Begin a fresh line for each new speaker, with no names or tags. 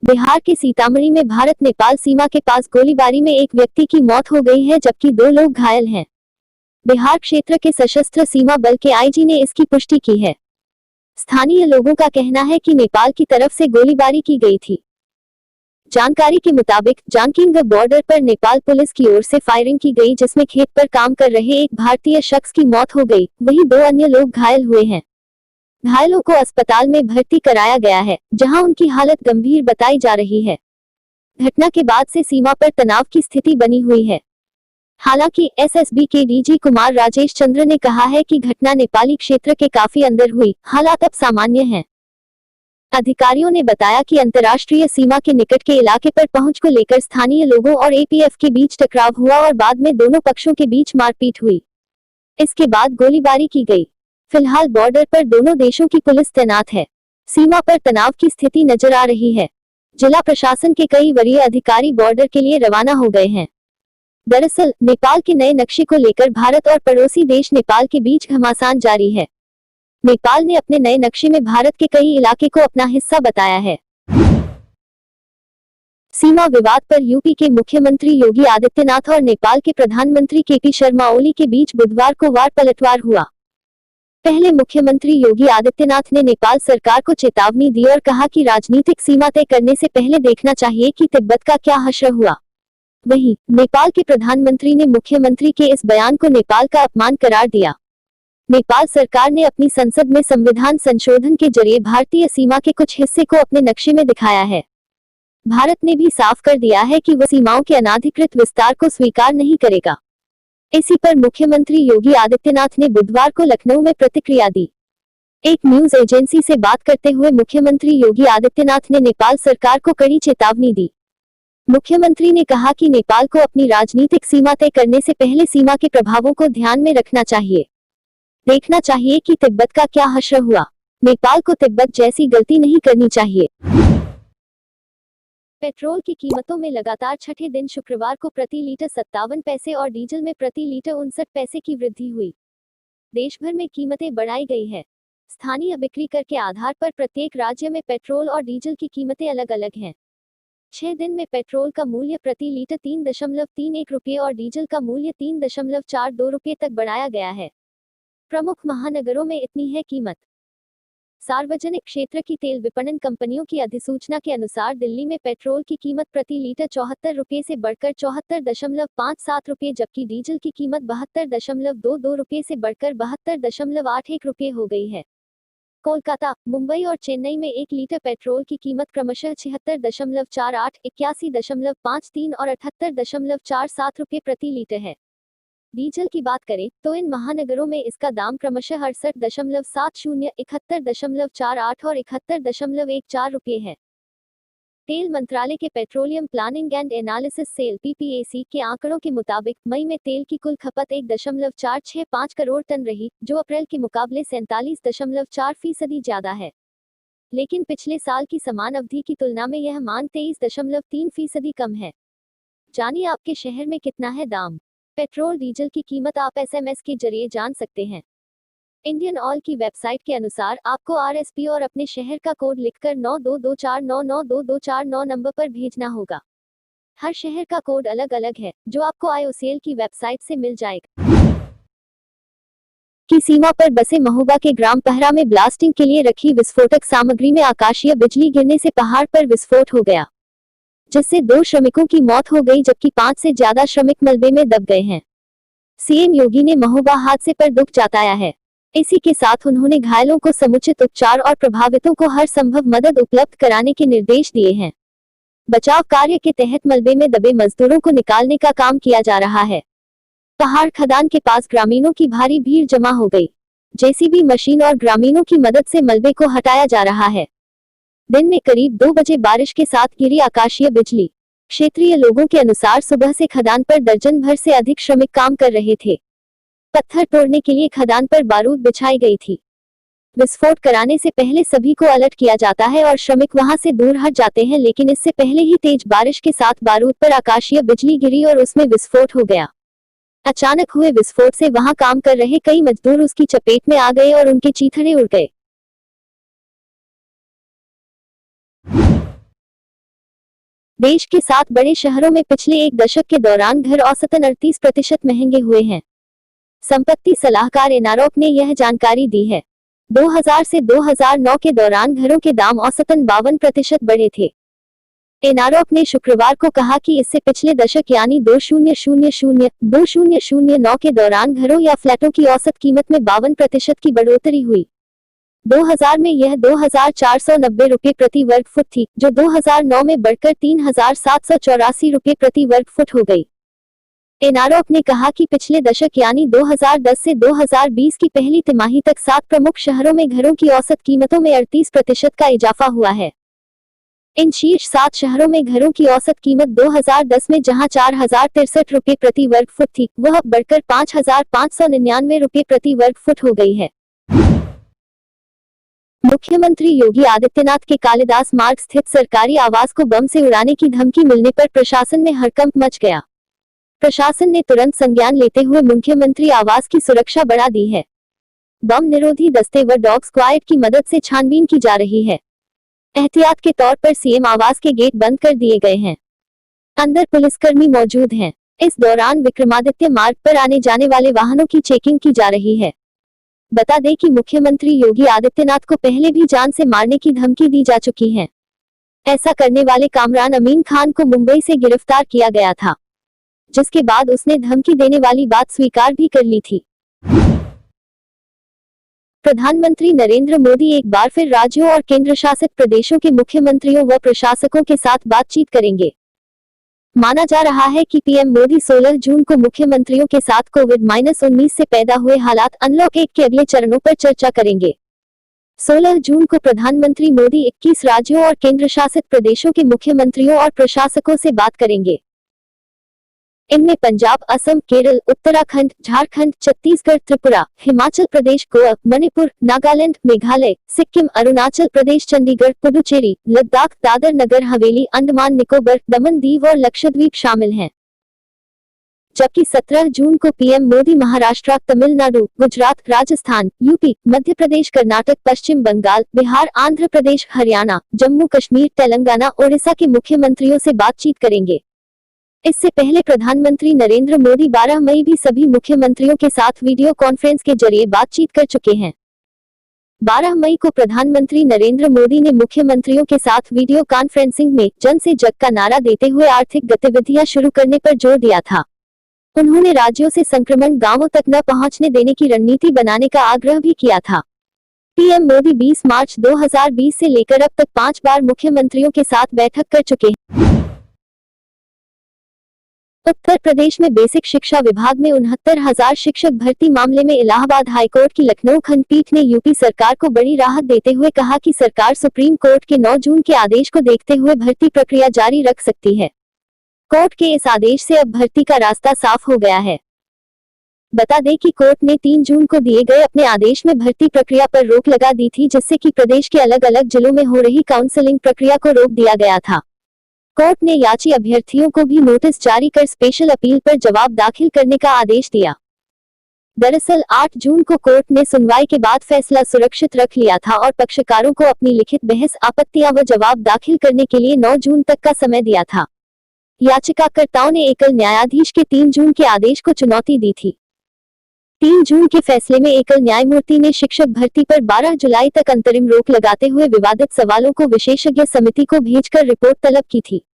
बिहार के सीतामढ़ी में भारत नेपाल सीमा के पास गोलीबारी में एक व्यक्ति की मौत हो गई है जबकि 2 लोग घायल हैं। बिहार क्षेत्र के सशस्त्र सीमा बल के आईजी ने इसकी पुष्टि की है। स्थानीय लोगों का कहना है कि नेपाल की तरफ से गोलीबारी की गई थी। जानकारी के मुताबिक जानकीगंज बॉर्डर पर नेपाल पुलिस की ओर से फायरिंग की गई जिसमें खेत पर काम कर रहे एक भारतीय शख्स की मौत हो गई, वहीं 2 अन्य लोग घायल हुए हैं। घायलों को अस्पताल में भर्ती कराया गया है, जहां उनकी हालत गंभीर बताई जा रही है। घटना के बाद से सीमा पर तनाव की स्थिति बनी हुई है। हालांकि एसएसबी के डीजी कुमार राजेश चंद्र ने कहा है कि घटना नेपाली क्षेत्र के काफी अंदर हुई, हालात अब सामान्य हैं। अधिकारियों ने बताया कि अंतर्राष्ट्रीय सीमा के निकट के इलाके पर पहुंच को लेकर स्थानीय लोगों और एपीएफ के बीच टकराव हुआ और बाद में दोनों पक्षों के बीच मारपीट हुई। इसके बाद गोलीबारी की गई। फिलहाल बॉर्डर पर दोनों देशों की पुलिस तैनात है। सीमा पर तनाव की स्थिति नजर आ रही है। जिला प्रशासन के कई वरीय अधिकारी बॉर्डर के लिए रवाना हो गए हैं। दरअसल नेपाल के नए नक्शे को लेकर भारत और पड़ोसी देश नेपाल के बीच घमासान जारी है। नेपाल ने अपने नए नक्शे में भारत के कई इलाके को अपना हिस्सा बताया है। सीमा विवाद पर यूपी के मुख्यमंत्री योगी आदित्यनाथ और नेपाल के प्रधानमंत्री केपी शर्मा ओली के बीच बुधवार को वार पलटवार हुआ। पहले मुख्यमंत्री योगी आदित्यनाथ ने नेपाल सरकार को चेतावनी दी और कहा कि राजनीतिक सीमा तय करने से पहले देखना चाहिए कि तिब्बत का क्या हश्र हुआ। वहीं नेपाल के प्रधानमंत्री ने मुख्यमंत्री के इस बयान को नेपाल का अपमान करार दिया। नेपाल सरकार ने अपनी संसद में संविधान संशोधन के जरिए भारतीय सीमा के कुछ हिस्से को अपने नक्शे में दिखाया है। भारत ने भी साफ कर दिया है कि वह सीमाओं के अनाधिकृत विस्तार को स्वीकार नहीं करेगा। इसी पर मुख्यमंत्री योगी आदित्यनाथ ने बुधवार को लखनऊ में प्रतिक्रिया दी। एक न्यूज एजेंसी से बात करते हुए मुख्यमंत्री योगी आदित्यनाथ ने नेपाल सरकार को कड़ी चेतावनी दी। मुख्यमंत्री ने कहा कि नेपाल को अपनी राजनीतिक सीमा तय करने से पहले सीमा के प्रभावों को ध्यान में रखना चाहिए। देखना चाहिए कि तिब्बत का क्या हश्र हुआ। नेपाल को तिब्बत जैसी गलती नहीं करनी चाहिए। पेट्रोल की कीमतों में लगातार छठे दिन शुक्रवार को प्रति लीटर 57 पैसे और डीजल में प्रति लीटर 59 पैसे की वृद्धि हुई। देश भर में कीमतें बढ़ाई गई है। स्थानीय बिक्री कर के आधार पर प्रत्येक राज्य में पेट्रोल और डीजल की कीमतें अलग अलग हैं। 6 दिन में पेट्रोल का मूल्य प्रति लीटर 3.31 रुपये और डीजल का मूल्य 3.42 रुपये तक बढ़ाया गया है। प्रमुख महानगरों में इतनी है कीमत। सार्वजनिक क्षेत्र की तेल विपणन कंपनियों की अधिसूचना के अनुसार दिल्ली में पेट्रोल की कीमत प्रति लीटर 74 रुपये से बढ़कर 74.57 रुपये जबकि डीजल की कीमत 72.22 रुपये से बढ़कर 72.81 रुपये हो गई है। कोलकाता, मुंबई और चेन्नई में 1 लीटर पेट्रोल की कीमत क्रमशः 76.48, 81.53 और 78.47 रुपये प्रति लीटर है। डीजल की बात करें तो इन महानगरों में इसका दाम क्रमशः 68.70, 71.48 और 71.14 रुपये है। तेल मंत्रालय के petroleum planning and analysis cell PPAC के आंकड़ों के मुताबिक मई में तेल की कुल खपत 1.465 करोड़ टन रही, जो अप्रैल के मुकाबले 47.4% ज्यादा है। लेकिन पिछले साल की समान अवधि की तुलना में यह मान 23.3% कम है। जानिए आपके शहर में कितना है दाम। पेट्रोल डीजल की कीमत आप एसएमएस के जरिए जान सकते हैं। इंडियन ऑयल की वेबसाइट के अनुसार आपको आरएसपी और अपने शहर का कोड लिखकर 9224992249 नंबर पर भेजना होगा। हर शहर का कोड अलग अलग है, जो आपको आईओसीएल की वेबसाइट से मिल जाएगा। की सीमा पर बसे महोबा के ग्राम पहरा में ब्लास्टिंग के लिए रखी विस्फोटक सामग्री में आकाशीय बिजली गिरने से पहाड़ पर विस्फोट हो गया, जिससे 2 श्रमिकों की मौत हो गई जबकि 5 से ज्यादा श्रमिक मलबे में दब गए हैं। सीएम योगी ने महोबा हादसे पर दुख जताया है। इसी के साथ उन्होंने घायलों को समुचित उपचार और प्रभावितों को हर संभव मदद उपलब्ध कराने के निर्देश दिए हैं। बचाव कार्य के तहत मलबे में दबे मजदूरों को निकालने का काम किया जा रहा है। पहाड़ खदान के पास ग्रामीणों की भारी भीड़ जमा हो गई। जेसीबी मशीन और ग्रामीणों की मदद से मलबे को हटाया जा रहा है। दिन में करीब 2 बजे बारिश के साथ गिरी आकाशीय बिजली। क्षेत्रीय लोगों के अनुसार सुबह से खदान पर दर्जन भर से अधिक श्रमिक काम कर रहे थे। पत्थर तोड़ने के लिए खदान पर बारूद बिछाई गई थी। विस्फोट कराने से पहले सभी को अलर्ट किया जाता है और श्रमिक वहां से दूर हट जाते हैं, लेकिन इससे पहले ही तेज बारिश के साथ बारूद पर आकाशीय बिजली गिरी और उसमें विस्फोट हो गया। अचानक हुए विस्फोट से वहां काम कर रहे कई मजदूर उसकी चपेट में आ गए और उनके चीथड़े उड़ गए। देश के 7 बड़े शहरों में पिछले एक दशक के दौरान घर औसतन 38% महंगे हुए हैं। संपत्ति सलाहकार एनारोप ने यह जानकारी दी है। 2000 से 2009 के दौरान घरों के दाम औसतन 52% बढ़े थे। एनारोप ने शुक्रवार को कहा कि इससे पिछले दशक यानी 2000-2009 के दौरान घरों या फ्लैटों की औसत कीमत में 52% की बढ़ोतरी हुई। 2000 में यह 2490 रुपये प्रति वर्ग फुट थी, जो 2009 में बढ़कर 3784 रुपये प्रति वर्ग फुट हो गई। एनारोप ने कहा कि पिछले दशक यानी 2010 से 2020 की पहली तिमाही तक 7 प्रमुख शहरों में घरों की औसत कीमतों में 38% का इजाफा हुआ है। इन शीर्ष 7 शहरों में घरों की औसत कीमत 2010 में जहां 4063 रुपये प्रति वर्ग फुट थी, वह बढ़कर 5599 रुपये प्रति वर्ग फुट हो गई है। मुख्यमंत्री योगी आदित्यनाथ के कालिदास मार्ग स्थित सरकारी आवास को बम से उड़ाने की धमकी मिलने पर प्रशासन में हड़कंप मच गया। प्रशासन ने तुरंत संज्ञान लेते हुए मुख्यमंत्री आवास की सुरक्षा बढ़ा दी है। बम निरोधी दस्ते व डॉग स्क्वाड की मदद से छानबीन की जा रही है। एहतियात के तौर पर सीएम आवास के गेट बंद कर दिए गए हैं। अंदर पुलिसकर्मी मौजूद हैं। इस दौरान विक्रमादित्य मार्ग पर आने जाने वाले वाहनों की चेकिंग की जा रही है। बता दें कि मुख्यमंत्री योगी आदित्यनाथ को पहले भी जान से मारने की धमकी दी जा चुकी है। ऐसा करने वाले कामरान अमीन खान को मुंबई से गिरफ्तार किया गया था, जिसके बाद उसने धमकी देने वाली बात स्वीकार भी कर ली थी। प्रधानमंत्री नरेंद्र मोदी एक बार फिर राज्यों और केंद्रशासित प्रदेशों के मुख्यमंत्रियों व प्रशासकों के साथ बातचीत करेंगे। माना जा रहा है कि पीएम मोदी 16 जून को मुख्यमंत्रियों के साथ कोविड-19 से पैदा हुए हालात अनलॉक 1 के अगले चरणों पर चर्चा करेंगे। 16 जून को प्रधानमंत्री मोदी 21 राज्यों और केंद्रशासित प्रदेशों के मुख्यमंत्रियों और प्रशासकों से बात करेंगे। इनमें पंजाब, असम, केरल, उत्तराखंड, झारखंड, छत्तीसगढ़, त्रिपुरा, हिमाचल प्रदेश, गोवा, मणिपुर, नागालैंड, मेघालय, सिक्किम, अरुणाचल प्रदेश, चंडीगढ़, पुडुचेरी, लद्दाख, दादर नगर हवेली, अंडमान निकोबार, दमन दीव और लक्षद्वीप शामिल हैं। जबकि 17 जून को पीएम मोदी महाराष्ट्र, तमिलनाडु, गुजरात, राजस्थान, यूपी, मध्य प्रदेश, कर्नाटक, पश्चिम बंगाल, बिहार, आंध्र प्रदेश, हरियाणा, जम्मू कश्मीर, तेलंगाना, ओडिशा के मुख्यमंत्रियों से बातचीत करेंगे। इससे पहले प्रधानमंत्री नरेंद्र मोदी 12 मई भी सभी मुख्यमंत्रियों के साथ वीडियो कॉन्फ्रेंस के जरिए बातचीत कर चुके हैं। 12 मई को प्रधानमंत्री नरेंद्र मोदी ने मुख्यमंत्रियों के साथ वीडियो कॉन्फ्रेंसिंग में जन से जग का नारा देते हुए आर्थिक गतिविधियां शुरू करने पर जोर दिया था। उन्होंने राज्यों से संक्रमण गांवों तक न पहुंचने देने की रणनीति बनाने का आग्रह भी किया था। पीएम मोदी 20 मार्च 2020 से लेकर अब तक 5 बार मुख्यमंत्रियों के साथ बैठक कर चुके हैं। उत्तर प्रदेश में बेसिक शिक्षा विभाग में 69,000 शिक्षक भर्ती मामले में इलाहाबाद हाईकोर्ट की लखनऊ खंडपीठ ने यूपी सरकार को बड़ी राहत देते हुए कहा कि सरकार सुप्रीम कोर्ट के 9 जून के आदेश को देखते हुए भर्ती प्रक्रिया जारी रख सकती है। कोर्ट के इस आदेश से अब भर्ती का रास्ता साफ हो गया है। बता दें कि कोर्ट ने 3 जून को दिए गए अपने आदेश में भर्ती प्रक्रिया पर रोक लगा दी थी, जिससे कि प्रदेश के अलग अलग जिलों में हो रही काउंसलिंग प्रक्रिया को रोक दिया गया था। कोर्ट ने याची अभ्यर्थियों को भी नोटिस जारी कर स्पेशल अपील पर जवाब दाखिल करने का आदेश दिया। दरअसल 8 जून को कोर्ट ने सुनवाई के बाद फैसला सुरक्षित रख लिया था और पक्षकारों को अपनी लिखित बहस, आपत्तियां व जवाब दाखिल करने के लिए 9 जून तक का समय दिया था। याचिकाकर्ताओं ने एकल न्यायाधीश के 3 जून के आदेश को चुनौती दी थी। 3 जून के फैसले में एकल न्यायमूर्ति ने शिक्षक भर्ती पर 12 जुलाई तक अंतरिम रोक लगाते हुए विवादित सवालों को विशेषज्ञ समिति को भेजकर रिपोर्ट तलब की थी।